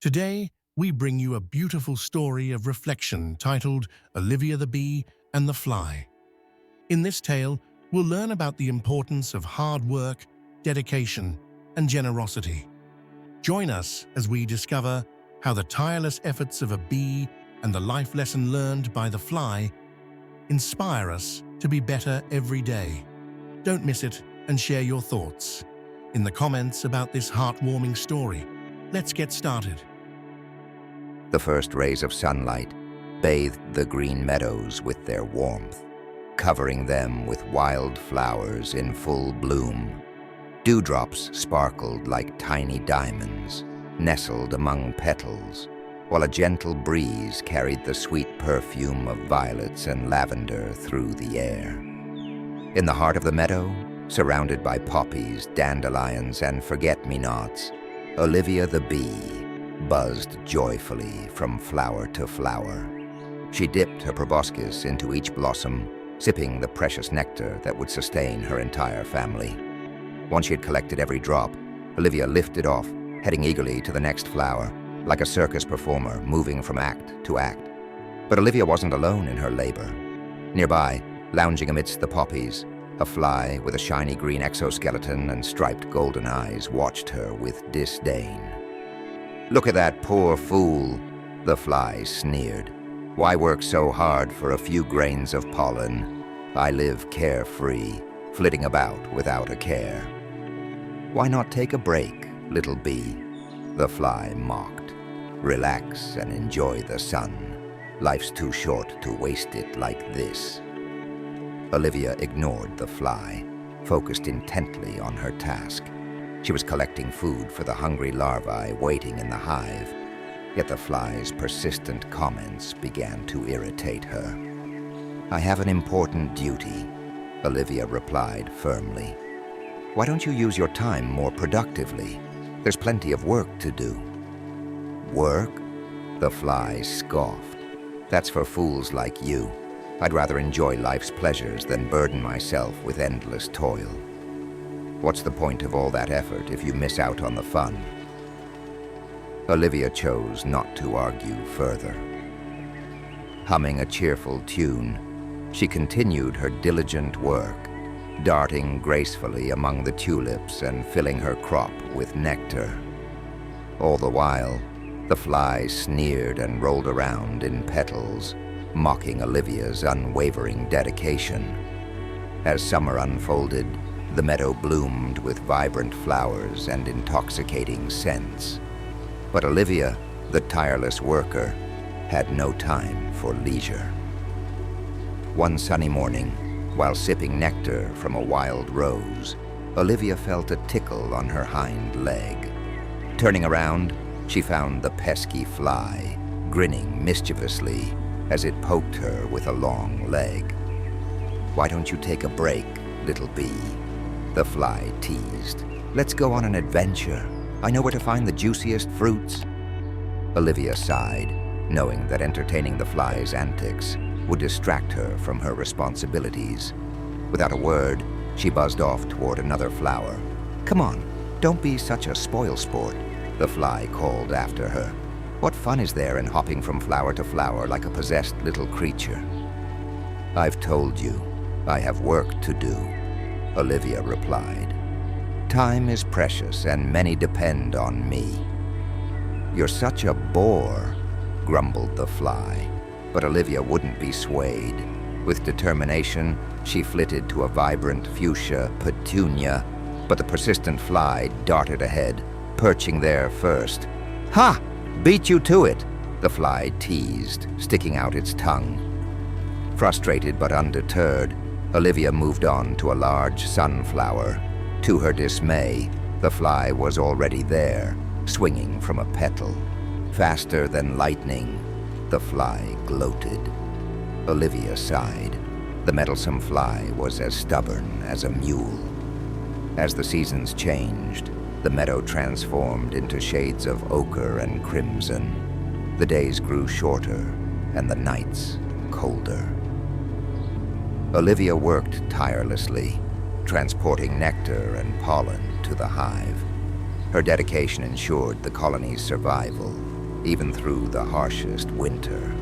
Today, we bring you a beautiful story of reflection titled Olivia the Bee and the Fly. In this tale, we'll learn about the importance of hard work, dedication, and generosity. Join us as we discover how the tireless efforts of a bee and the life lesson learned by the fly inspire us to be better every day. Don't miss it and share your thoughts in the comments about this heartwarming story. Let's get started. The first rays of sunlight bathed the green meadows with their warmth, covering them with wild flowers in full bloom. Dewdrops sparkled like tiny diamonds, nestled among petals, while a gentle breeze carried the sweet perfume of violets and lavender through the air. In the heart of the meadow, surrounded by poppies, dandelions, and forget-me-nots, Olivia the bee buzzed joyfully from flower to flower. She dipped her proboscis into each blossom, sipping the precious nectar that would sustain her entire family. Once she had collected every drop, Olivia lifted off, heading eagerly to the next flower, like a circus performer moving from act to act. But Olivia wasn't alone in her labor. Nearby, lounging amidst the poppies, a fly with a shiny green exoskeleton and striped golden eyes watched her with disdain. "Look at that poor fool," the fly sneered. "Why work so hard for a few grains of pollen? I live carefree, flitting about without a care." "Why not take a break, little bee?" the fly mocked. "Relax and enjoy the sun. Life's too short to waste it like this." Olivia ignored the fly, focused intently on her task. She was collecting food for the hungry larvae waiting in the hive, yet the fly's persistent comments began to irritate her. "I have an important duty," Olivia replied firmly. "Why don't you use your time more productively? There's plenty of work to do." "Work?" the fly scoffed. "That's for fools like you. I'd rather enjoy life's pleasures than burden myself with endless toil. What's the point of all that effort if you miss out on the fun?" Olivia chose not to argue further. Humming a cheerful tune, she continued her diligent work, darting gracefully among the tulips and filling her crop with nectar. All the while, the fly sneered and rolled around in petals, mocking Olivia's unwavering dedication. As summer unfolded, the meadow bloomed with vibrant flowers and intoxicating scents. But Olivia, the tireless worker, had no time for leisure. One sunny morning, while sipping nectar from a wild rose, Olivia felt a tickle on her hind leg. Turning around, she found the pesky fly, grinning mischievously as it poked her with a long leg. "Why don't you take a break, little bee?" the fly teased. "Let's go on an adventure. I know where to find the juiciest fruits." Olivia sighed, knowing that entertaining the fly's antics would distract her from her responsibilities. Without a word, she buzzed off toward another flower. "Come on, don't be such a spoilsport," the fly called after her. "What fun is there in hopping from flower to flower like a possessed little creature?" "I've told you, I have work to do," Olivia replied. "Time is precious and many depend on me." "You're such a bore," grumbled the fly. But Olivia wouldn't be swayed. With determination, she flitted to a vibrant fuchsia petunia, but the persistent fly darted ahead, perching there first. "Ha! Beat you to it!" the fly teased, sticking out its tongue. Frustrated but undeterred, Olivia moved on to a large sunflower. To her dismay, the fly was already there, swinging from a petal. Faster than lightning, the fly gloated. Olivia sighed. The meddlesome fly was as stubborn as a mule. As the seasons changed, the meadow transformed into shades of ochre and crimson. The days grew shorter and the nights colder. Olivia worked tirelessly, transporting nectar and pollen to the hive. Her dedication ensured the colony's survival even through the harshest winter.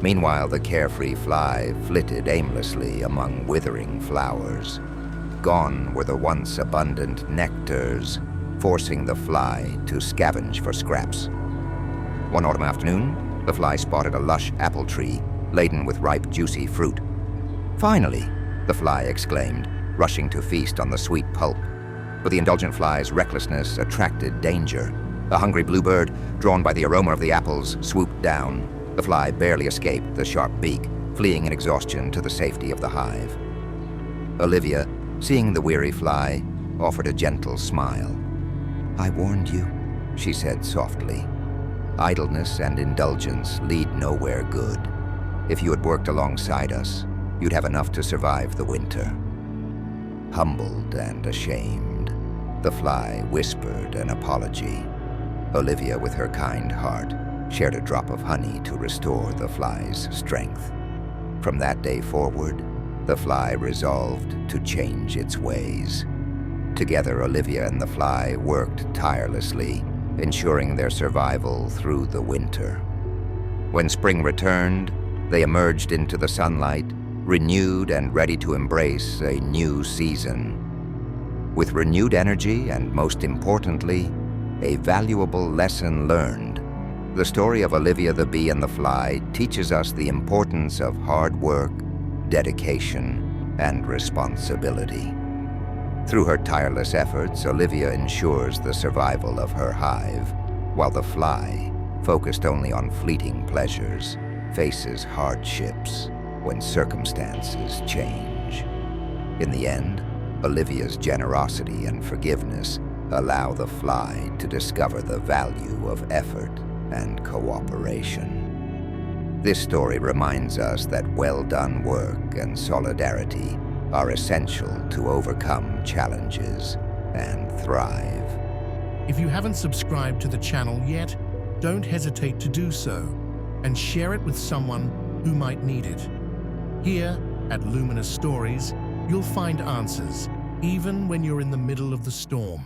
Meanwhile, the carefree fly flitted aimlessly among withering flowers. Gone were the once abundant nectars, forcing the fly to scavenge for scraps. One autumn afternoon, the fly spotted a lush apple tree laden with ripe, juicy fruit. "Finally!" the fly exclaimed, rushing to feast on the sweet pulp. But the indulgent fly's recklessness attracted danger. A hungry bluebird, drawn by the aroma of the apples, swooped down. The fly barely escaped the sharp beak, fleeing in exhaustion to the safety of the hive. Olivia, seeing the weary fly, offered a gentle smile. "I warned you," she said softly. "Idleness and indulgence lead nowhere good. If you had worked alongside us, you'd have enough to survive the winter." Humbled and ashamed, the fly whispered an apology. Olivia, with her kind heart, shared a drop of honey to restore the fly's strength. From that day forward, the fly resolved to change its ways. Together, Olivia and the fly worked tirelessly, ensuring their survival through the winter. When spring returned, they emerged into the sunlight, renewed and ready to embrace a new season. With renewed energy and, most importantly, a valuable lesson learned, the story of Olivia the bee and the fly teaches us the importance of hard work, dedication, and responsibility. Through her tireless efforts, Olivia ensures the survival of her hive, while the fly, focused only on fleeting pleasures, faces hardships when circumstances change. In the end, Olivia's generosity and forgiveness allow the fly to discover the value of effort and cooperation. This story reminds us that well-done work and solidarity are essential to overcome challenges and thrive. If you haven't subscribed to the channel yet, don't hesitate to do so and share it with someone who might need it. Here at Luminous Stories, you'll find answers even when you're in the middle of the storm.